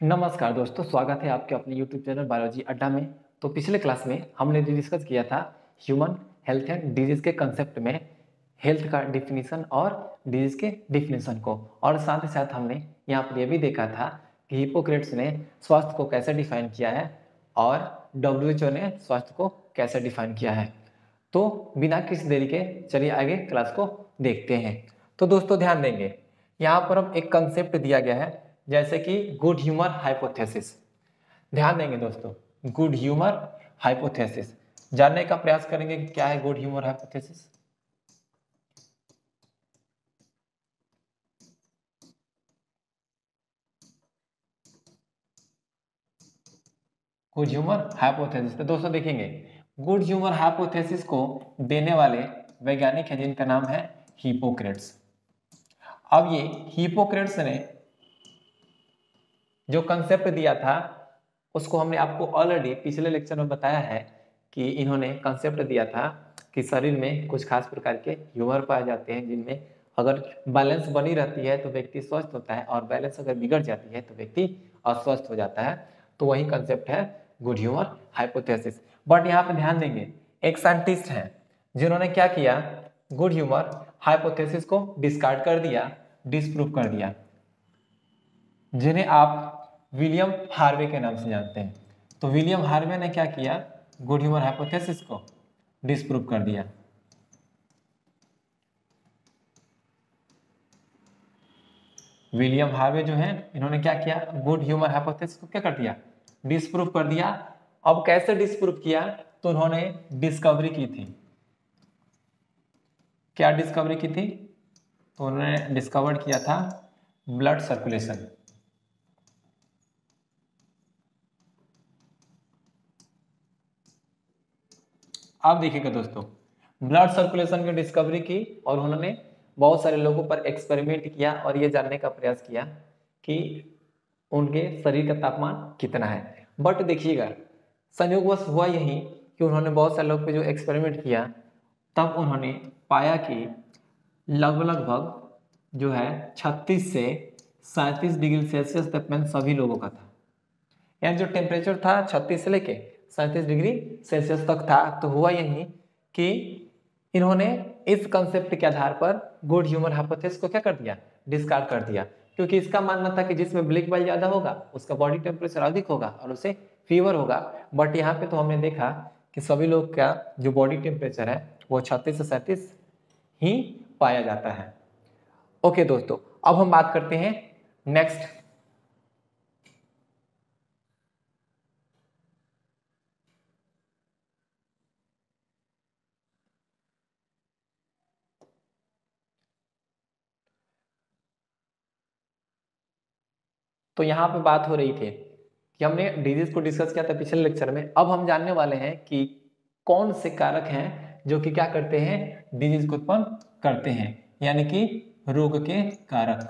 नमस्कार दोस्तों, स्वागत है आपके अपने YouTube चैनल बायोलॉजी अड्डा में। तो पिछले क्लास में हमने डिस्कस किया था ह्यूमन हेल्थ एंड डिजीज के कंसेप्ट में हेल्थ का डिफिनीशन और डिजीज के डिफिनीशन को, और साथ ही साथ हमने यहाँ पर यह भी देखा था कि हिप्पोक्रेट्स ने स्वास्थ्य को कैसे डिफाइन किया है और WHO ने स्वास्थ्य को कैसे डिफाइन किया है। तो बिना किसी देरी के चलिए आगे क्लास को देखते हैं। तो दोस्तों ध्यान देंगे, यहाँ पर हम एक कंसेप्ट दिया गया है जैसे कि गुड ह्यूमर हाइपोथेसिस। ध्यान देंगे दोस्तों, गुड ह्यूमर हाइपोथेसिस जानने का प्रयास करेंगे कि क्या है good humour hypothesis. Good humour hypothesis, तो दोस्तों देखेंगे गुड ह्यूमर हाइपोथेसिस को देने वाले वैज्ञानिक हैं जिनका नाम है हिप्पोक्रेट्स। अब ये हिप्पोक्रेट्स ने जो कंसेप्ट दिया था उसको हमने आपको ऑलरेडी पिछले लेक्चर में बताया है कि इन्होंने कंसेप्ट दिया था कि शरीर में कुछ खास प्रकार के ह्यूमर पाए जाते हैं जिनमें अगर बैलेंस बनी रहती है तो व्यक्ति स्वस्थ होता है और बैलेंस अगर बिगड़ जाती है तो व्यक्ति अस्वस्थ हो जाता है। तो वही कंसेप्ट है गुड ह्यूमर हाइपोथेसिस। बट यहाँ पे ध्यान देंगे, एक साइंटिस्ट हैं जिन्होंने क्या किया, गुड ह्यूमर हाइपोथेसिस को डिस्कार्ड कर दिया, डिसप्रूव कर दिया, जिन्हें आप विलियम हार्वे के नाम से जानते हैं। तो विलियम हार्वे ने क्या किया, गुड ह्यूमर हाइपोथेसिस को डिसप्रूव कर दिया। विलियम हार्वे जो है इन्होंने क्या किया, गुड ह्यूमर हाइपोथेसिस को क्या कर दिया, डिसप्रूव कर दिया। अब कैसे डिसप्रूव किया, तो उन्होंने डिस्कवरी की थी। क्या डिस्कवरी की थी, तो उन्होंने डिस्कवर किया था ब्लड सर्कुलेशन। आप देखिएगा दोस्तों, ब्लड सर्कुलेशन की डिस्कवरी की और उन्होंने बहुत सारे लोगों पर एक्सपेरिमेंट किया और ये जानने का प्रयास किया कि उनके शरीर का तापमान कितना है। बट देखिएगा संयोगवश हुआ यही कि उन्होंने बहुत सारे लोग पे जो एक्सपेरिमेंट किया तब उन्होंने पाया कि लगभग जो है 36 से 37 डिग्री सेल्सियस तापमान सभी लोगों का था। यानी जो टेम्परेचर था 36 से लेके 37 डिग्री सेल्सियस तक था। तो हुआ यही कि इन्होंने इस कंसेप्ट के आधार पर गुड ह्यूमर हाइपोथेसिस को क्या कर दिया, डिस्कार्ड कर दिया, क्योंकि इसका मानना था कि जिसमें ब्लैक बाइल ज्यादा होगा उसका बॉडी टेम्परेचर अधिक होगा और उसे फीवर होगा। बट यहाँ पे तो हमने देखा कि सभी लोग का जो बॉडी टेम्परेचर है वो 36 से 37 ही पाया जाता है। ओके दोस्तों, अब हम बात करते हैं नेक्स्ट। तो यहाँ पे बात हो रही थी कि हमने डिजीज को डिस्कस किया था पिछले लेक्चर में। अब हम जानने वाले हैं कि कौन से कारक हैं जो कि क्या करते हैं, डिजीज को उत्पन्न करते हैं, यानी कि रोग के कारक,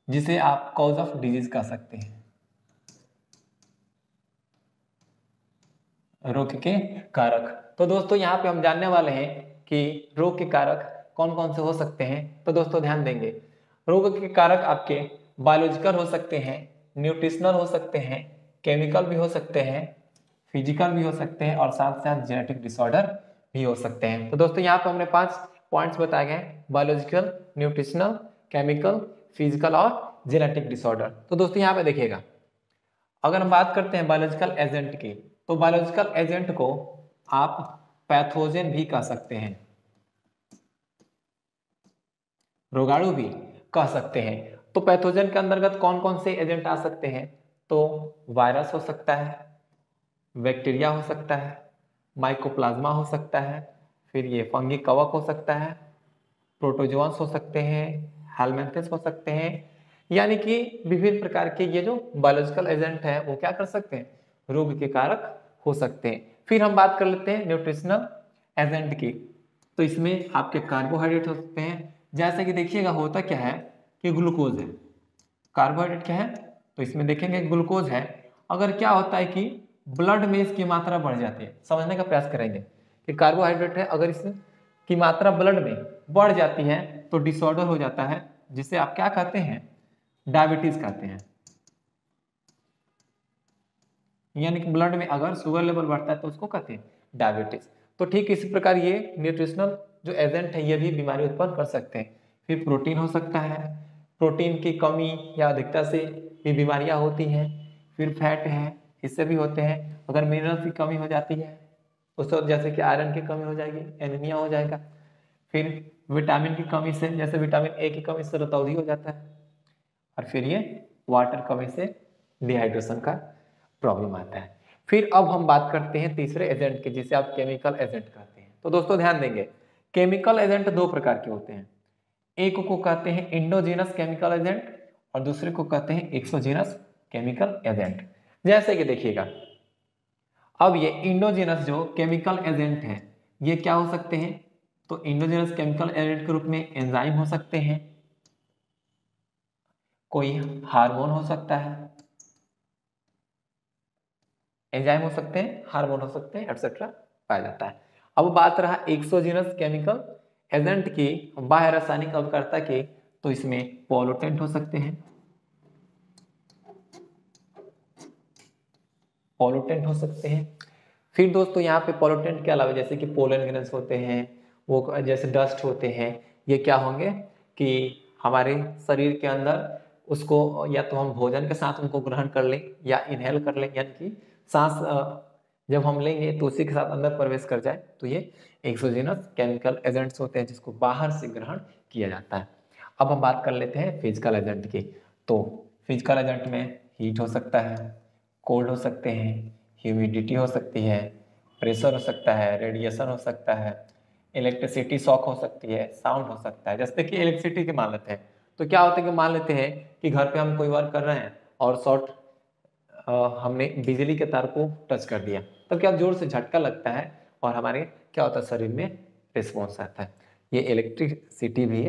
जिसे आप कॉज ऑफ डिजीज कह सकते हैं। रोग के कारक, तो दोस्तों यहाँ पे हम जानने वाले हैं कि रोग के कारक कौन कौन से हो सकते हैं। तो दोस्तों ध्यान देंगे, रोग के कारक आपके बायोलॉजिकल हो सकते हैं, न्यूट्रिशनल हो सकते हैं, केमिकल भी हो सकते हैं, फिजिकल भी हो सकते हैं और साथ साथ जेनेटिक डिसऑर्डर भी हो सकते हैं। तो दोस्तों यहाँ पे हमने 5 पॉइंट्स बताए गए, बायोलॉजिकल, न्यूट्रिशनल, केमिकल, फिजिकल और जेनेटिक डिसऑर्डर। तो दोस्तों यहाँ पे देखिएगा, अगर हम बात करते हैं बायोलॉजिकल एजेंट की, तो बायोलॉजिकल एजेंट को आप पैथोजन भी कह सकते हैं, रोगाणु भी कह सकते हैं। तो पैथोजन के अंतर्गत कौन कौन से एजेंट आ सकते हैं, तो वायरस हो सकता है, बैक्टीरिया हो सकता है, माइकोप्लाज्मा हो सकता है, फिर ये फंगी कवक हो सकता है, प्रोटोजोअन्स हो सकते हैं, हेलमिंथेस हो सकते हैं। यानी कि विभिन्न प्रकार के ये जो बायोलॉजिकल एजेंट हैं वो क्या कर सकते हैं, रोग के कारक हो सकते हैं। फिर हम बात कर लेते हैं न्यूट्रिशनल एजेंट की। तो इसमें आपके कार्बोहाइड्रेट हो सकते हैं, जैसे कि देखिएगा होता क्या है कि ग्लूकोज है, कार्बोहाइड्रेट क्या है, तो इसमें देखेंगे ग्लूकोज है। अगर क्या होता है कि ब्लड में इसकी मात्रा बढ़ जाती है, समझने का प्रयास करेंगे कि कार्बोहाइड्रेट है, अगर इसकी मात्रा ब्लड में बढ़ जाती है तो डिसऑर्डर हो जाता है, जिसे आप क्या कहते हैं, डायबिटीज कहते हैं। यानी कि ब्लड में अगर शुगर लेवल बढ़ता है तो उसको कहते हैं डायबिटीज। तो ठीक इसी प्रकार ये न्यूट्रिशनल जो एजेंट है ये भी बीमारी उत्पन्न कर सकते हैं। फिर प्रोटीन हो सकता है, प्रोटीन की कमी या अधिकता से भी बीमारियां होती हैं। फिर फैट है, इससे भी होते हैं। अगर मिनरल्स की कमी हो जाती है उससे, जैसे कि आयरन की कमी हो जाएगी, एनीमिया हो जाएगा। फिर विटामिन की कमी से, जैसे विटामिन ए की कमी से रतौंधी हो जाता है। और फिर ये वाटर कमी से डिहाइड्रेशन का प्रॉब्लम आता है। फिर अब हम बात करते हैं तीसरे एजेंट की, जिसे आप केमिकल एजेंट कहते हैं। तो दोस्तों ध्यान देंगे, केमिकल एजेंट दो प्रकार के होते हैं। एक को कहते हैं इंडोजीनस केमिकल एजेंट और दूसरे को कहते हैं एक्सोजीनस केमिकल एजेंट। जैसे कि देखिएगा, अब ये इंडोजीनस जो केमिकल एजेंट है ये क्या हो सकते हैं? तो इंडोजीनस केमिकल एजेंट के रूप में एंजाइम हो सकते हैं, कोई हार्मोन हो सकता है, एंजाइम हो सकते हैं, हार्मोन हो सकते हैं, एटसेट्रा पाया जाता है। अब बात रहा एक्सोजीनस केमिकल एजेंट की, बाह्य रासायनिक अभिकर्ता की, तो इसमें पॉल्यूटेंट हो सकते हैं, पॉल्यूटेंट हो सकते हैं। फिर दोस्तों यहाँ पे पॉल्यूटेंट के अलावा जैसे कि पोलन ग्रेन्स होते हैं, वो जैसे डस्ट होते हैं, ये क्या होंगे कि हमारे शरीर के अंदर उसको या तो हम भोजन के साथ उनको ग्रहण कर लें या इनहेल कर लें, यानी कि सांस जब हम लेंगे तो उसी के साथ अंदर प्रवेश कर जाए, तो ये एक्सोजीनस केमिकल एजेंट्स होते हैं जिसको बाहर से ग्रहण किया जाता है। अब हम बात कर लेते हैं फिजिकल एजेंट की। तो फिजिकल एजेंट में हीट हो सकता है, कोल्ड हो सकते हैं, ह्यूमिडिटी हो सकती है, प्रेशर हो सकता है, रेडिएशन हो सकता है, इलेक्ट्रिसिटी शॉक हो सकती है, साउंड हो सकता है। जैसे कि इलेक्ट्रिसिटी के मान लेते हैं, तो क्या होता है कि मान लेते हैं कि घर पे हम कोई वर्क कर रहे हैं और शॉर्ट हमने बिजली के तार को टच कर दिया, तो क्या जोर से झटका लगता है और हमारे क्या होता है शरीर में रिस्पॉन्स आता है। ये इलेक्ट्रिसिटी भी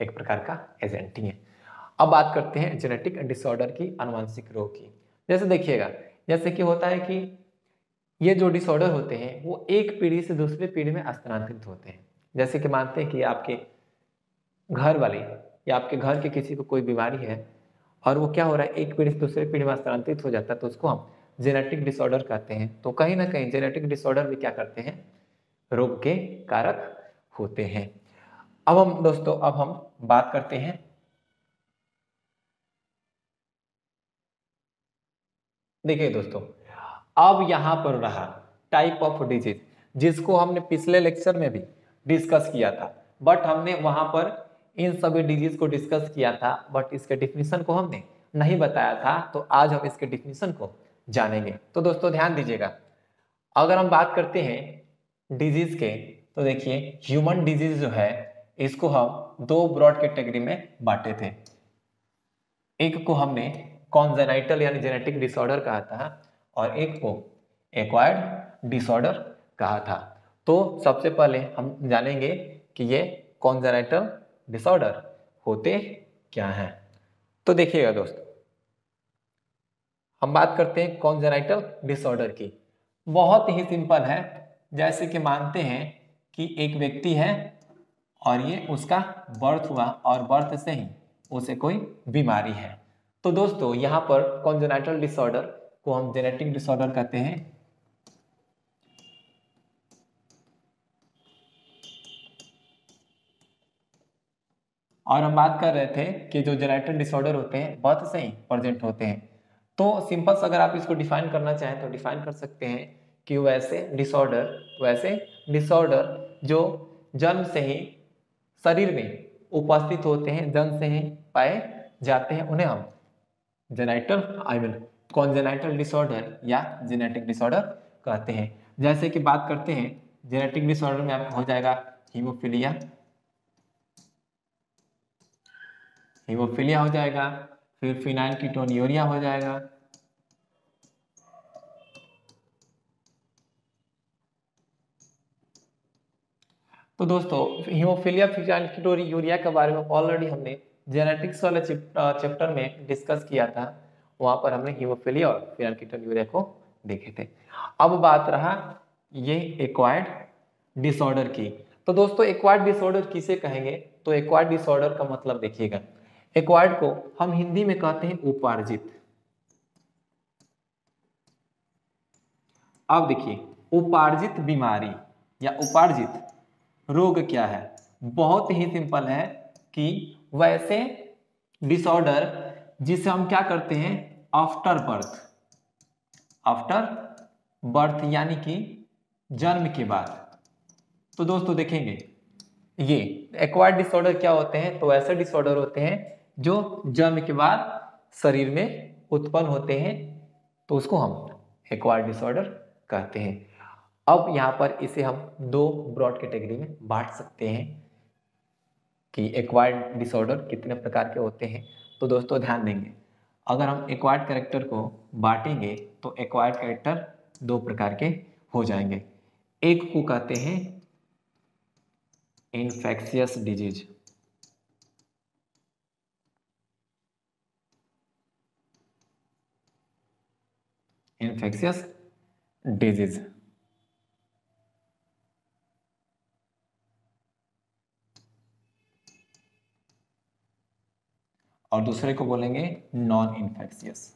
एक प्रकार का एजेंट ही है। अब बात करते हैं जेनेटिक डिसऑर्डर की, आनुवंशिक रोग की। जैसे देखिएगा, जैसे कि होता है कि ये जो डिसऑर्डर होते हैं वो एक पीढ़ी से दूसरी पीढ़ी में स्थानांतरित होते हैं। जैसे कि मानते हैं कि आपके घर वाले या आपके घर के किसी को कोई बीमारी है और वो क्या हो रहा है एक पीढ़ी से दूसरी पीढ़ी में स्थानांतरित हो जाता है, तो उसको हम जेनेटिक डिसऑर्डर कहते हैं। तो कहीं ना कहीं जेनेटिक डिसऑर्डर भी क्या करते हैं, रोग के कारक होते हैं। अब हम दोस्तों बात करते हैं, देखिए दोस्तों, अब यहां पर रहा टाइप ऑफ डिजीज, जिसको हमने पिछले लेक्चर में भी डिस्कस किया था, बट हमने वहां पर इन सभी डिजीज को डिस्कस किया था, बट इसके डिफिनीशन को हमने नहीं बताया था। तो आज हम इसके डिफिनीशन को जानेंगे। तो दोस्तों ध्यान दीजिएगा, अगर हम बात करते हैं डिजीज के, तो देखिए ह्यूमन डिजीज जो है इसको हम दो ब्रॉड कैटेगरी में बांटे थे। एक को हमने कॉन्जेनाइटल यानी जेनेटिक डिसऑर्डर कहा था और एक को एक्वायर्ड डिसऑर्डर कहा था। तो सबसे पहले हम जानेंगे कि ये कॉन्जेनाइटल डिसऑर्डर होते क्या हैं। तो देखिएगा दोस्तों, हम बात करते हैं कॉन्जेनाइटल डिसऑर्डर की। बहुत ही सिंपल है, जैसे कि मानते हैं कि एक व्यक्ति है और ये उसका बर्थ हुआ और बर्थ से ही उसे कोई बीमारी है। तो दोस्तों यहाँ पर कॉन्जेनाइटल डिसऑर्डर को हम जेनेटिक डिसऑर्डर कहते हैं। और हम बात कर रहे थे कि जो जेनेटिक डिसऑर्डर होते हैं बर्थ से ही प्रेजेंट होते हैं। तो सिंपल से अगर आप इसको डिफाइन करना चाहें तो डिफाइन कर सकते हैं कि वैसे डिसऑर्डर जो जन्म से ही शरीर में उपस्थित होते हैं, जन्म से ही पाए जाते हैं, उन्हें हम कॉन्जेनाइटल डिसऑर्डर या जेनेटिक डिसऑर्डर कहते हैं। जैसे कि बात करते हैं जेनेटिक डिसऑर्डर में आपका हो जाएगा हीमोफीलिया, हीमोफीलिया हो जाएगा, फिर फिनाइलकीटोन्यूरिया हो जाएगा, तो दोस्तों हीमोफीलिया फिनाइलकीटोन्यूरिया के बारे में ऑलरेडी हमने जेनेटिक्स वाले चैप्टर में डिस्कस किया था। वहां पर हमने हीमोफीलिया और फिनाइलकीटोन्यूरिया को देखे थे। अब बात रहा ये एक्वायर्ड डिसऑर्डर की। तो दोस्तों एक्वायर्ड डिसऑर्डर किसे कहेंगे? तो एक्वायर्ड डिसऑर्डर का मतलब देखिएगा, एक्वायर्ड को हम हिंदी में कहते हैं उपार्जित। अब देखिए उपार्जित बीमारी या उपार्जित रोग क्या है? बहुत ही सिंपल है कि वैसे डिसऑर्डर जिसे हम क्या करते हैं आफ्टर बर्थ, आफ्टर बर्थ यानी कि जन्म के बाद। तो दोस्तों देखेंगे ये एक्वायर्ड डिसऑर्डर क्या होते हैं? तो ऐसे डिसऑर्डर होते हैं जो जन्म के बाद शरीर में उत्पन्न होते हैं, तो उसको हम एक्वायर्ड डिसऑर्डर कहते हैं। अब यहाँ पर इसे हम दो ब्रॉड कैटेगरी में बांट सकते हैं कि एक्वायर्ड डिसऑर्डर कितने प्रकार के होते हैं। तो दोस्तों ध्यान देंगे, अगर हम एक्वायर्ड कैरेक्टर को बांटेंगे तो एक्वायर्ड कैरेक्टर दो प्रकार के हो जाएंगे। एक को कहते हैं इन्फेक्शियस डिजीज, इन्फेक्शियस डिजीज, और दूसरे को बोलेंगे नॉन इन्फेक्शियस।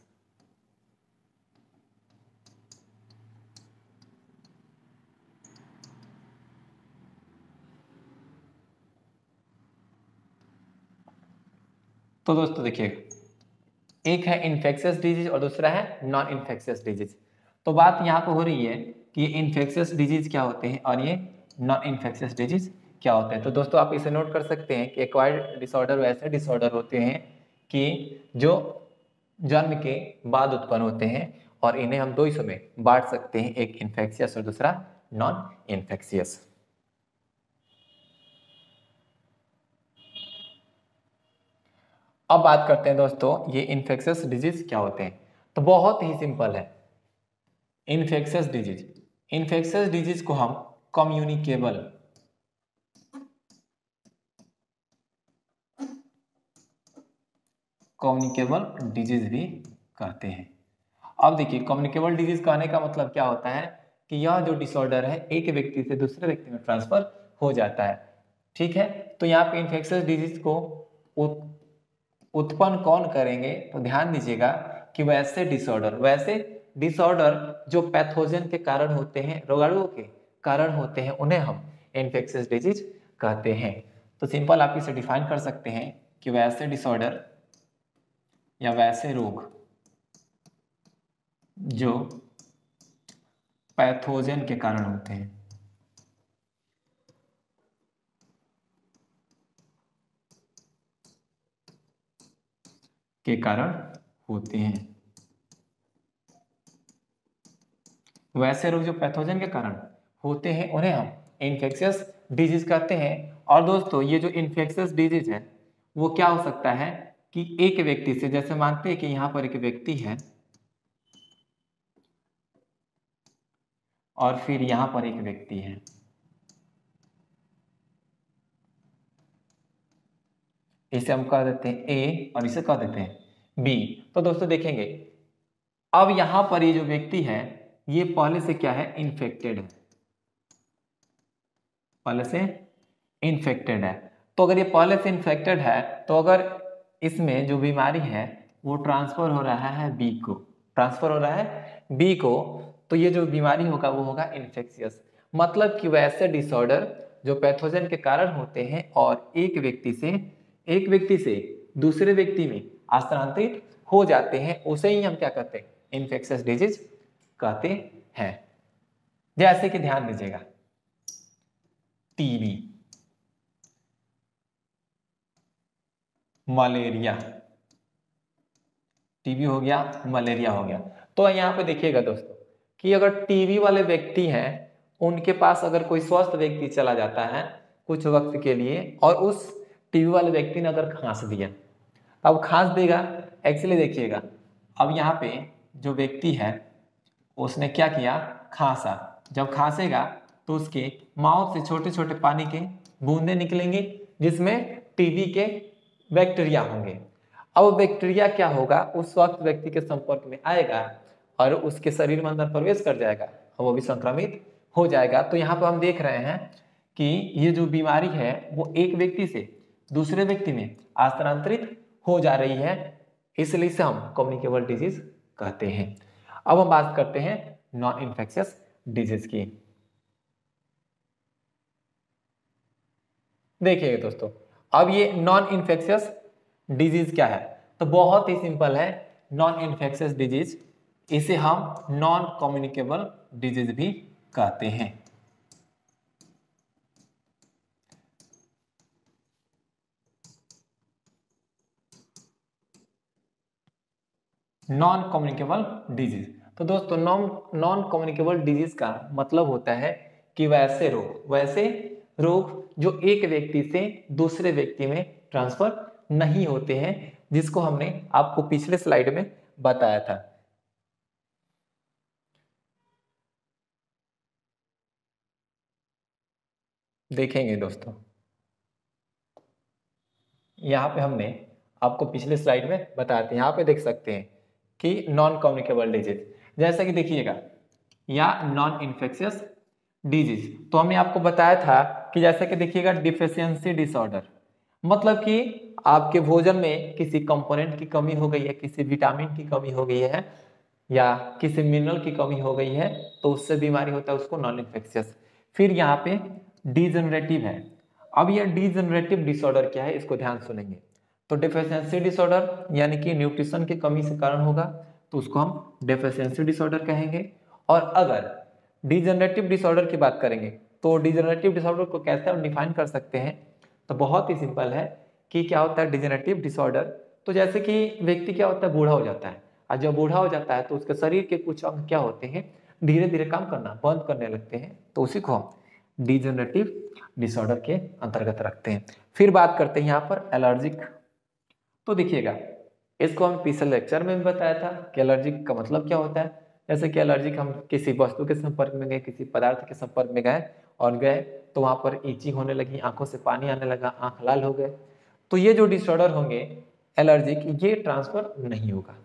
तो दोस्तों देखिए, एक है इन्फेक्शियस डिजीज और दूसरा है नॉन इन्फेक्शियस डिजीज। तो बात यहाँ पे हो रही है कि इन्फेक्शियस डिजीज क्या होते हैं और ये नॉन इन्फेक्शियस डिजीज क्या होते हैं। तो दोस्तों आप इसे नोट कर सकते हैं कि एक्वायर्ड डिसऑर्डर वैसे डिसऑर्डर होते हैं कि जो जन्म के बाद उत्पन्न होते हैं और इन्हें हम दो हिस्सों में बांट सकते हैं, एक इन्फेक्शियस और दूसरा नॉन इन्फेक्शियस। अब बात करते हैं दोस्तों ये इन्फेक्शियस डिजीज क्या होते हैं। तो बहुत ही सिंपल है, इन्फेक्शियस डिजीज, इन्फेक्शियस डिजीज को हम कम्युनिकेबल डिजीज भी कहते हैं। अब देखिए कम्युनिकेबल डिजीज कहने का मतलब क्या होता है कि यह जो डिसऑर्डर है एक व्यक्ति से दूसरे व्यक्ति में ट्रांसफर हो जाता है। ठीक है, तो यहाँ पे इन्फेक्शियस डिजीज को उत्पन्न कौन करेंगे? तो ध्यान दीजिएगा कि वैसे डिसऑर्डर जो पैथोजन के कारण होते हैं, रोगाणुओं के कारण होते हैं, उन्हें हम इन्फेक्शियस डिजीज कहते हैं। तो सिंपल आप इसे डिफाइन कर सकते हैं कि वैसे डिसऑर्डर या वैसे रोग जो पैथोजन के कारण होते हैं, के कारण होते हैं, वैसे रोग जो पैथोजन के कारण होते हैं उन्हें हम इन्फेक्शियस डिजीज कहते हैं। और दोस्तों ये जो इन्फेक्शियस डिजीज है वो क्या हो सकता है कि एक व्यक्ति से, जैसे मानते हैं कि यहाँ पर एक व्यक्ति है और फिर यहाँ पर एक व्यक्ति है, इसे हम कह देते हैं ए और इसे कह देते हैं बी। तो दोस्तों देखेंगे अब यहाँ पर ये जो व्यक्ति है ये पहले से क्या है, इन्फेक्टेड है, पहले से इन्फेक्टेड है। तो अगर ये पहले से इन्फेक्टेड है तो अगर इसमें जो बीमारी है वो ट्रांसफर हो रहा है बी को, ट्रांसफर हो रहा है बी को, तो ये जो बीमारी होगा वो होगा इन्फेक्शियस। मतलब कि वैसे डिसऑर्डर जो पैथोजन के कारण होते हैं और एक व्यक्ति से दूसरे व्यक्ति में स्थानांतरित हो जाते हैं, उसे ही हम क्या कहते हैं, इन्फेक्शियस डिजीज कहते हैं। जैसे कि ध्यान दीजिएगा टीबी, मलेरिया, टीबी हो गया, मलेरिया हो गया। तो यहाँ पे देखिएगा दोस्तों कि अगर टीबी वाले व्यक्ति हैं उनके पास अगर कोई स्वस्थ व्यक्ति चला जाता है कुछ वक्त के लिए और उस टीबी वाले व्यक्ति ने अगर खांस दिया, अब खांस देगा, एक्चुअली देखिएगा अब यहाँ पे जो व्यक्ति है उसने क्या किया, खांसा। जब खांसेगा तो उसके माउथ से छोटे छोटे पानी के बूंदे निकलेंगे जिसमें टीबी के बैक्टीरिया होंगे। अब बैक्टीरिया क्या होगा, उस वक्त व्यक्ति के संपर्क में आएगा और उसके शरीर में अंदर प्रवेश कर जाएगा और वो भी संक्रमित हो जाएगा। तो यहाँ पर हम देख रहे हैं कि ये जो बीमारी है वो एक व्यक्ति से दूसरे व्यक्ति में स्थानांतरित हो जा रही है, इसलिए इसे हम कम्युनिकेबल डिजीज कहते हैं। अब हम बात करते हैं नॉन इन्फेक्शियस डिजीज की। देखिए दोस्तों, अब ये नॉन इन्फेक्शियस डिजीज क्या है, तो बहुत ही सिंपल है। नॉन इन्फेक्शियस डिजीज, इसे हम नॉन कम्युनिकेबल डिजीज भी कहते हैं। नॉन कम्युनिकेबल डिजीज, तो दोस्तों नॉन कम्युनिकेबल डिजीज का मतलब होता है कि वैसे रोग जो एक व्यक्ति से दूसरे व्यक्ति में ट्रांसफर नहीं होते हैं, जिसको हमने आपको पिछले स्लाइड में बताया था। देखेंगे दोस्तों, यहाँ पे हमने आपको पिछले स्लाइड में बताया था, यहाँ पे देख सकते हैं कि नॉन कम्युनिकेबल डिजीज, जैसा कि देखिएगा या नॉन इन्फेक्शियस डिजीज, तो हमने आपको बताया था कि जैसा कि देखिएगा डिफिशियंसी डिसऑर्डर, मतलब कि आपके भोजन में किसी कंपोनेंट की कमी हो गई है, किसी विटामिन की कमी हो गई है या किसी मिनरल की कमी हो गई है, तो उससे बीमारी होता है, उसको नॉन इन्फेक्शियस। फिर यहाँ पे डीजनरेटिव है। अब यह डीजनरेटिव डिसऑर्डर क्या है, इसको ध्यान सुनेंगे। तो डेफिशिएंसी डिसऑर्डर यानी कि न्यूट्रिशन की कमी से कारण होगा, तो उसको हम डेफिशिएंसी डिसऑर्डर कहेंगे। और अगर डीजनरेटिव डिसऑर्डर की बात करेंगे, तो डीजनरेटिव डिसऑर्डर को कैसे हम डिफाइन कर सकते हैं, तो बहुत ही सिंपल है कि क्या होता है डीजनरेटिव डिसऑर्डर। तो जैसे कि व्यक्ति क्या होता है, बूढ़ा हो जाता है, और जब बूढ़ा हो जाता है तो उसके शरीर के कुछ अंग क्या होते हैं, धीरे धीरे काम करना बंद करने लगते हैं, तो उसी को हम डीजनरेटिव डिसऑर्डर के अंतर्गत रखते हैं। फिर बात करते हैं यहाँ पर एलर्जिक। तो देखिएगा, इसको हम पिछले लेक्चर में भी बताया था कि एलर्जिक का मतलब क्या होता है। जैसे कि एलर्जिक, हम किसी वस्तु के संपर्क में गए, किसी पदार्थ के संपर्क में गए तो वहां पर ईचिंग होने लगी, आंखों से पानी आने लगा, आंख लाल हो गए, तो ये जो डिसऑर्डर होंगे एलर्जिक, ये ट्रांसफर नहीं होगा।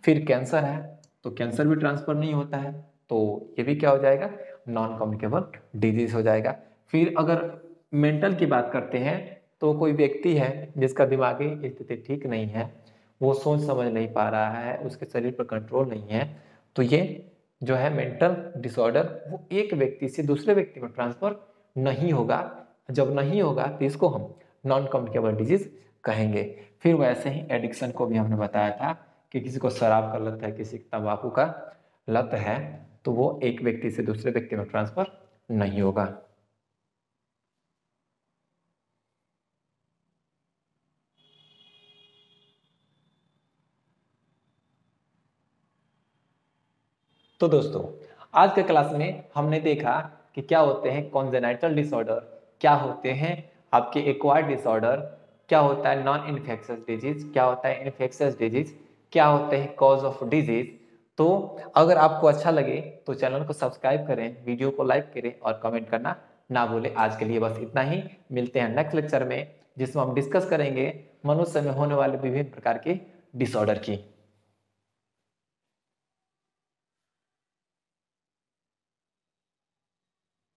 फिर कैंसर है, तो कैंसर भी ट्रांसफर नहीं होता है, तो ये भी क्या हो जाएगा, नॉन कम्युनिकेबल डिजीज हो जाएगा। फिर अगर मेंटल की बात करते हैं, तो कोई व्यक्ति है जिसका दिमागी स्थिति ठीक नहीं है, वो सोच समझ नहीं पा रहा है, उसके शरीर पर कंट्रोल नहीं है, तो ये जो है मेंटल डिसऑर्डर, वो एक व्यक्ति से दूसरे व्यक्ति में ट्रांसफर नहीं होगा। जब नहीं होगा तो इसको हम नॉन कम्युनिकेबल डिजीज कहेंगे। फिर वैसे ही एडिक्शन को भी हमने बताया था कि किसी को शराब का लत है, किसी को तंबाकू का लत है, तो वो एक व्यक्ति से दूसरे व्यक्ति में ट्रांसफर नहीं होगा। तो दोस्तों, आज के क्लास में हमने देखा कि क्या होते हैं कॉन्जेनाइटल डिसऑर्डर, क्या होते हैं आपके एक्वायर्ड डिसऑर्डर, क्या होता है नॉन इन्फेक्शियस डिजीज, क्या होता है इन्फेक्शियस डिजीज, क्या होते हैं कॉज ऑफ डिजीज। तो अगर आपको अच्छा लगे तो चैनल को सब्सक्राइब करें, वीडियो को लाइक करें और कमेंट करना ना भूलें। आज के लिए बस इतना ही, मिलते हैं नेक्स्ट लेक्चर में, जिसमें हम डिस्कस करेंगे मनुष्य में होने वाले विभिन्न प्रकार के डिसऑर्डर की।